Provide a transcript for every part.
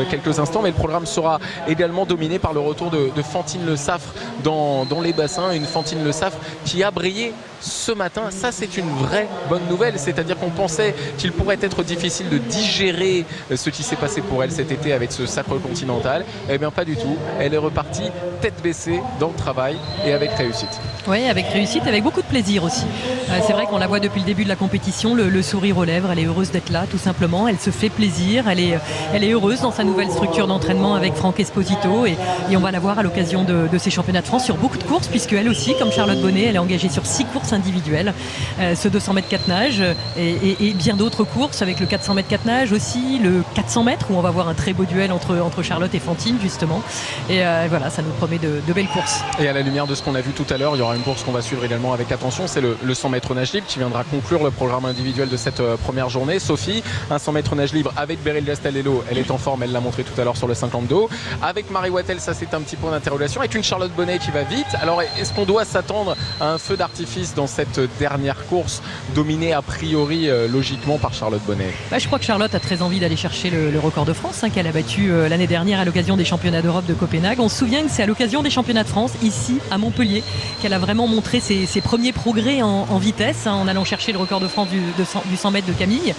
Quelques instants, mais le programme sera également dominé par le retour de Fantine Le Saffre dans les bassins, une Fantine Le Saffre qui a brillé ce matin. Ça, c'est une vraie bonne nouvelle, c'est-à-dire qu'on pensait qu'il pourrait être difficile de digérer ce qui s'est passé pour elle cet été avec ce sacre continental. Eh bien pas du tout, elle est repartie tête baissée dans le travail et avec réussite. Oui, avec réussite, avec beaucoup de plaisir aussi. C'est vrai qu'on la voit depuis le début de la compétition, le sourire aux lèvres, elle est heureuse d'être là tout simplement, elle se fait plaisir, elle est heureuse dans sa nouvelle structure d'entraînement avec Franck Esposito et on va la voir à l'occasion de ces championnats de France sur beaucoup de courses, puisque elle aussi, comme Charlotte Bonnet, elle est engagée sur 6 courses individuelles, ce 200 mètres 4 nages et bien d'autres courses avec le 400 mètres 4 nages aussi, le 400 mètres où on va voir un très beau duel entre Charlotte et Fantine justement, et voilà, ça nous promet de belles courses. Et à la lumière de ce qu'on a vu tout à l'heure, il y aura une course qu'on va suivre également avec attention, c'est le 100 mètres nage libre qui viendra conclure le programme individuel de cette première journée. Sophie, un 100 mètres nage libre avec Beryl Gastalello, elle est en forme, elle l'a montré tout à l'heure sur le 50 d'eau. Avec Marie Wattel, ça c'est un petit point d'interrogation. Avec une Charlotte Bonnet qui va vite. Alors est-ce qu'on doit s'attendre à un feu d'artifice dans cette dernière course dominée a priori logiquement par Charlotte Bonnet? Je crois que Charlotte a très envie d'aller chercher le record de France qu'elle a battu l'année dernière à l'occasion des championnats d'Europe de Copenhague. On se souvient que c'est à l'occasion des championnats de France ici à Montpellier qu'elle a vraiment montré ses premiers progrès en vitesse en allant chercher le record de France du 100 mètres de Camille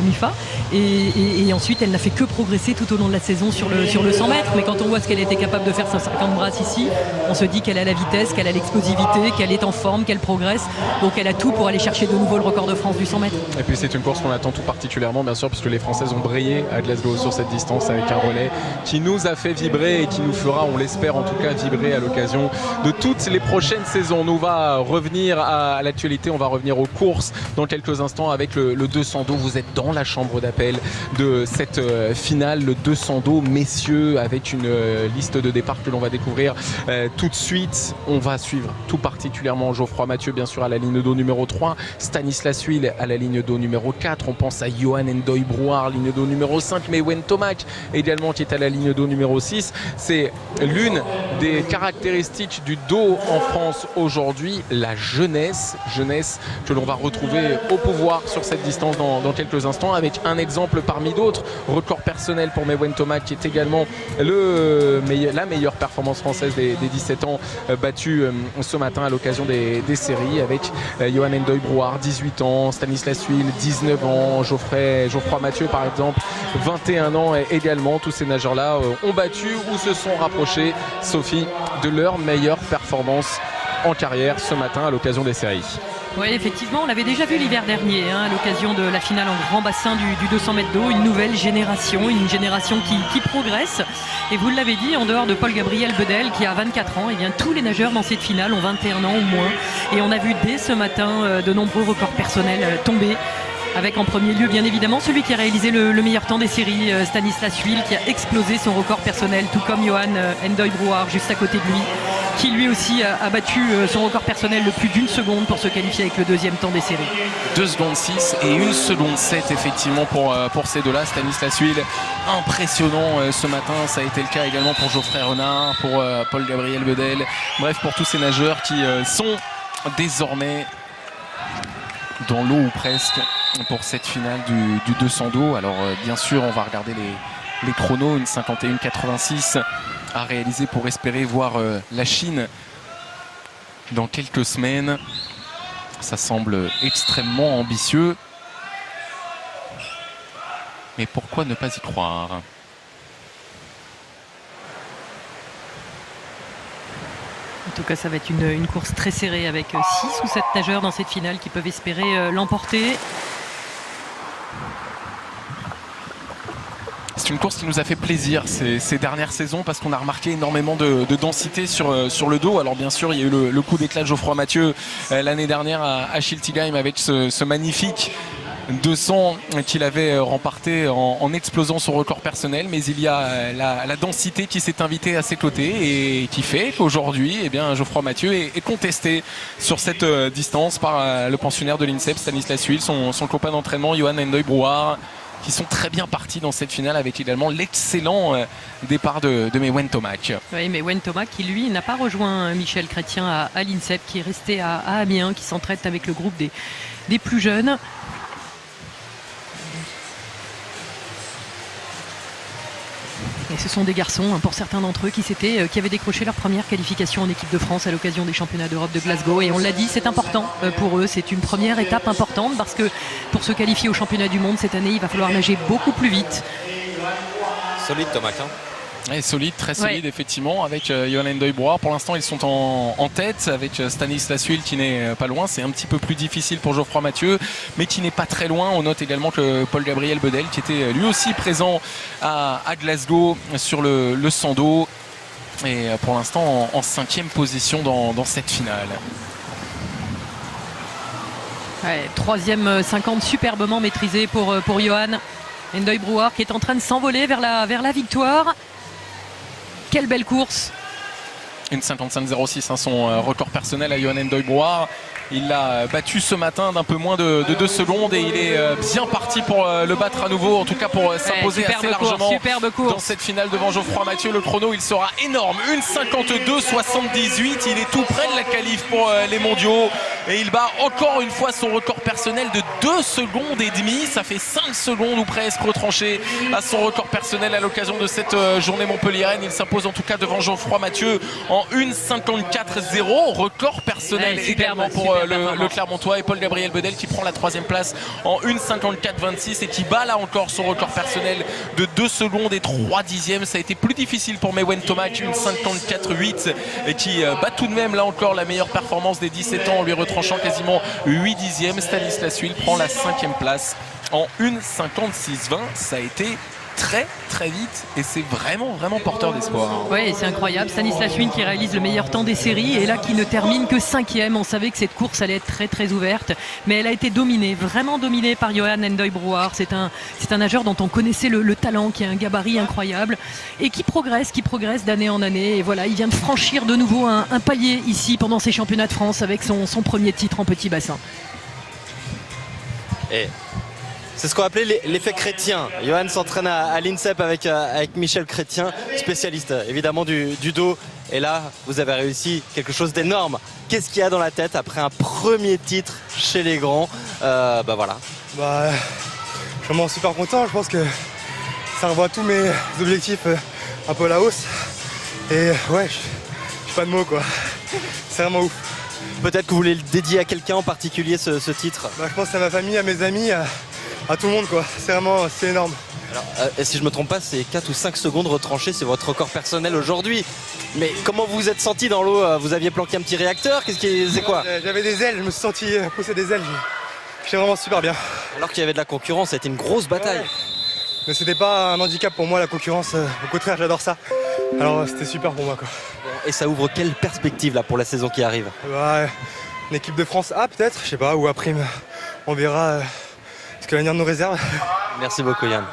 Muffa et ensuite elle n'a fait que progresser tout au long de la saison sur le 100 mètres, mais quand on voit ce qu'elle était capable de faire sur 50 brasses ici, on se dit qu'elle a la vitesse, qu'elle a l'explosivité, qu'elle est en forme, qu'elle progresse, donc elle a tout pour aller chercher de nouveau le record de France du 100 mètres. Et puis c'est une course qu'on attend tout particulièrement bien sûr, puisque les Françaises ont brillé à Glasgow sur cette distance avec un relais qui nous a fait vibrer et qui nous fera, on l'espère en tout cas, vibrer à l'occasion de toutes les prochaines saisons. Nous va revenir à l'actualité, on va revenir aux courses dans quelques instants avec le 200 d'eau. Vous êtes dans la chambre d'appel de cette finale, le 200 d'eau messieurs, avec une liste de départ que l'on va découvrir tout de suite. On va suivre tout particulièrement Geoffroy Mathieu bien sûr à la ligne d'eau numéro 3, Stanislas Huil à la ligne d'eau numéro 4, on pense à Johan Ndoye Brouard, ligne d'eau numéro 5, mais Wen Tomac également qui est à la ligne d'eau numéro 6. C'est l'une des caractéristiques du dos en France aujourd'hui, la jeunesse que l'on va retrouver au pouvoir sur cette distance dans quelques instants, avec un exemple parmi d'autres, record personnel pour Wen Tomac qui est également la meilleure performance française des 17 ans battue ce matin à l'occasion des séries, avec Johan Ndoye Brouard 18 ans, Stanislas Huil 19 ans, Geoffroy Mathieu par exemple 21 ans également. Tous ces nageurs là ont battu ou se sont rapprochés, Sophie, de leur meilleure performance en carrière ce matin à l'occasion des séries. Oui, effectivement, on l'avait déjà vu l'hiver dernier à l'occasion de la finale en grand bassin du 200 mètres d'eau, une nouvelle génération, qui progresse. Et vous l'avez dit, en dehors de Paul-Gabriel Bedel qui a 24 ans, et bien tous les nageurs dans cette finale ont 21 ans ou moins. Et on a vu dès ce matin de nombreux records personnels tomber. Avec en premier lieu bien évidemment celui qui a réalisé le meilleur temps des séries, Stanislas Huil, qui a explosé son record personnel, tout comme Johan Ndoye Brouard juste à côté de lui, qui lui aussi a battu son record personnel de plus d'1 seconde pour se qualifier avec le deuxième temps des séries. 2 secondes 6 et 1 seconde 7 effectivement pour ces deux-là. Stanislas Huil, impressionnant ce matin, ça a été le cas également pour Geoffrey Renard, pour Paul-Gabriel Bedel, bref pour tous ces nageurs qui sont désormais dans l'eau ou presque pour cette finale du 200 d'eau. Alors bien sûr on va regarder les chronos, une 51,86 à réaliser pour espérer voir la Chine dans quelques semaines. Ça semble extrêmement ambitieux, mais pourquoi ne pas y croire? En tout cas, ça va être une course très serrée avec 6 ou 7 nageurs dans cette finale qui peuvent espérer l'emporter. C'est une course qui nous a fait plaisir ces dernières saisons parce qu'on a remarqué énormément de densité sur le dos. Alors bien sûr, il y a eu le coup d'éclat de Geoffroy Mathieu l'année dernière à Schiltigheim avec ce magnifique 200 qu'il avait remporté en explosant son record personnel, mais il y a la densité qui s'est invitée à ses côtés et qui fait qu'aujourd'hui Geoffroy Mathieu est contesté sur cette distance par le pensionnaire de l'INSEP, Stanislas Huil, son copain d'entraînement Johan Ndoye Brouard, qui sont très bien partis dans cette finale avec également l'excellent départ de Wen Tomac. Oui, mais Wen Tomac qui lui n'a pas rejoint Michel Chrétien à l'INSEP, qui est resté à Amiens, qui s'entraîne avec le groupe des plus jeunes. Et ce sont des garçons, pour certains d'entre eux, qui avaient décroché leur première qualification en équipe de France à l'occasion des championnats d'Europe de Glasgow. Et on l'a dit, c'est important pour eux. C'est une première étape importante parce que pour se qualifier au championnat du monde cette année, il va falloir nager beaucoup plus vite. Solide Thomas. Et solide, très solide, effectivement, avec Johan Endoy-Brouard. Pour l'instant, ils sont en tête avec Stanislas Huil qui n'est pas loin. C'est un petit peu plus difficile pour Geoffroy Mathieu, mais qui n'est pas très loin. On note également que Paul-Gabriel Bedel, qui était lui aussi présent à Glasgow sur le 100 dos, et pour l'instant en 5e position dans cette finale. Ouais, 3e 50 superbement maîtrisé pour Johan Endoy-Brouard, qui est en train de s'envoler vers la victoire. Quelle belle course! Une 55,06, son record personnel à Johan Endoy-Brouard. Il l'a battu ce matin d'un peu moins de 2 secondes et il est bien parti pour le battre à nouveau, en tout cas pour s'imposer assez largement dans cette finale devant Geoffroy Mathieu. Le chrono, il sera énorme, 1,52,78. Il est tout près de la qualif pour les mondiaux et il bat encore une fois son record personnel de 2 secondes et demie. Ça fait 5 secondes ou presque retranché à son record personnel à l'occasion de cette journée montpelliéraine. Il s'impose en tout cas devant Geoffroy Mathieu en 1,54,0, record personnel également pour le Clermontois, et Paul-Gabriel Bedel qui prend la 3e place en 1,54,26 et qui bat là encore son record personnel de 2 secondes et 3 dixièmes. Ça a été plus difficile pour Mewen Tomac, 1,54,8, et qui bat tout de même là encore la meilleure performance des 17 ans en lui retranchant quasiment 8 dixièmes. Stanislas Huil prend la 5e place en 1,56,20. Ça a été très très vite et c'est vraiment porteur d'espoir. Oui, c'est incroyable. Stanislas Huil qui réalise le meilleur temps des séries et là qui ne termine que 5e. On savait que cette course allait être très très ouverte, mais elle a été dominée, vraiment dominée par Johan Endoy-Brouard. C'est un nageur dont on connaissait le talent, qui a un gabarit incroyable et qui progresse d'année en année. Et voilà, il vient de franchir de nouveau un palier ici pendant ces championnats de France avec son premier titre en petit bassin. Et c'est ce qu'on appelait l'effet Chrétien. Johan s'entraîne à l'INSEP avec Michel Chrétien, spécialiste évidemment du dos. Et là, vous avez réussi quelque chose d'énorme. Qu'est-ce qu'il y a dans la tête après un premier titre chez les grands? Voilà. Je suis vraiment super content. Je pense que ça revoit tous mes objectifs un peu à la hausse. Et ouais, j'ai pas de mots quoi. C'est vraiment ouf. Peut-être que vous voulez le dédier à quelqu'un en particulier ce titre? Je pense à ma famille, à mes amis, à tout le monde quoi. C'est énorme. Alors, si je me trompe pas, c'est 4 ou 5 secondes retranchées, c'est votre record personnel aujourd'hui. Mais comment vous vous êtes senti dans l'eau? Vous aviez planqué un petit réacteur? C'est quoi? J'avais des ailes, je me suis senti pousser des ailes. J'étais vraiment super bien. Alors qu'il y avait de la concurrence, c'était une grosse bataille. Ouais. Mais c'était pas un handicap pour moi la concurrence, au contraire j'adore ça. Alors c'était super pour moi quoi. Et ça ouvre quelle perspective là pour la saison qui arrive? Une équipe de France A peut-être, je sais pas, ou à prime. On verra ce que l'avenir nous réserve. Merci beaucoup Yann.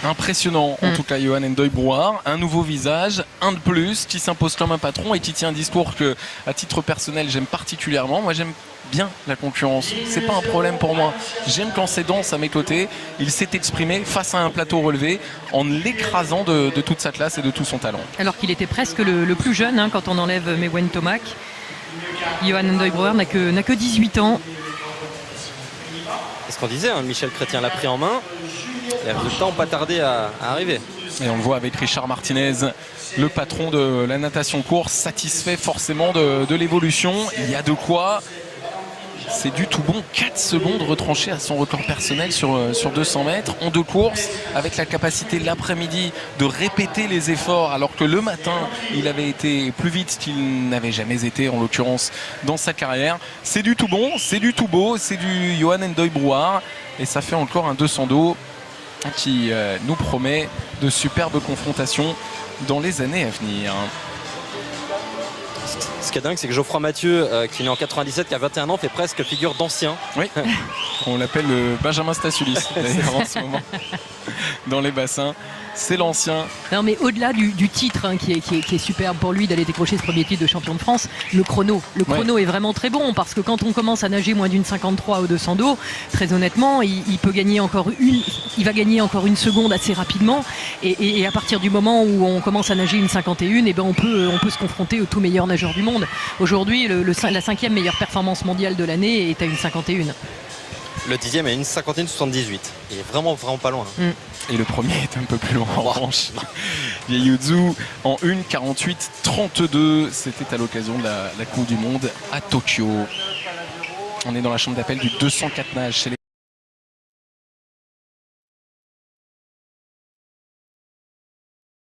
Impressionnant en tout cas Johan Endoy-Brouard, un nouveau visage, un de plus, qui s'impose comme un patron et qui tient un discours que à titre personnel j'aime particulièrement. Moi j'aime bien la concurrence, c'est pas un problème pour moi, j'aime quand c'est dense à mes côtés. Il s'est exprimé face à un plateau relevé en l'écrasant de toute sa classe et de tout son talent. Alors qu'il était presque le plus jeune quand on enlève Mewen Tomac. Johan Endoy-Brouard n'a que 18 ans. C'est ce qu'on disait, Michel Chrétien l'a pris en main. Les résultats n'ont pas tardé à arriver. Et on le voit avec Richard Martinez, le patron de la natation course, satisfait forcément de l'évolution. Il y a de quoi. C'est du tout bon. 4 secondes retranchées à son record personnel sur 200 mètres en 2 courses, avec la capacité l'après-midi de répéter les efforts, alors que le matin, il avait été plus vite qu'il n'avait jamais été, en l'occurrence, dans sa carrière. C'est du tout bon, c'est du tout beau, c'est du Johan Endoy-Brouard. Et ça fait encore un 200 dos qui nous promet de superbes confrontations dans les années à venir. Ce qui est dingue, c'est que Geoffroy Mathieu, qui est né en 97, qui a 21 ans, fait presque figure d'ancien. Oui, on l'appelle le Benjamin Stasulis d'ailleurs en ce moment dans les bassins. C'est l'ancien. Non mais au-delà du titre qui est superbe pour lui d'aller décrocher ce premier titre de champion de France, le chrono est vraiment très bon, parce que quand on commence à nager moins d'une 53 au 200 dos, très honnêtement, il va gagner encore une seconde assez rapidement, et à partir du moment où on commence à nager une 51, on peut se confronter au tout meilleur nageur du monde. Aujourd'hui, la 5e meilleure performance mondiale de l'année est à une 51. Le 10e est 1,51,78. Il est vraiment pas loin. Et le premier est un peu plus loin en revanche. Yeyuzu en 1,48,32. C'était à l'occasion de la Coupe du Monde à Tokyo. On est dans la chambre d'appel du 204 nage chez les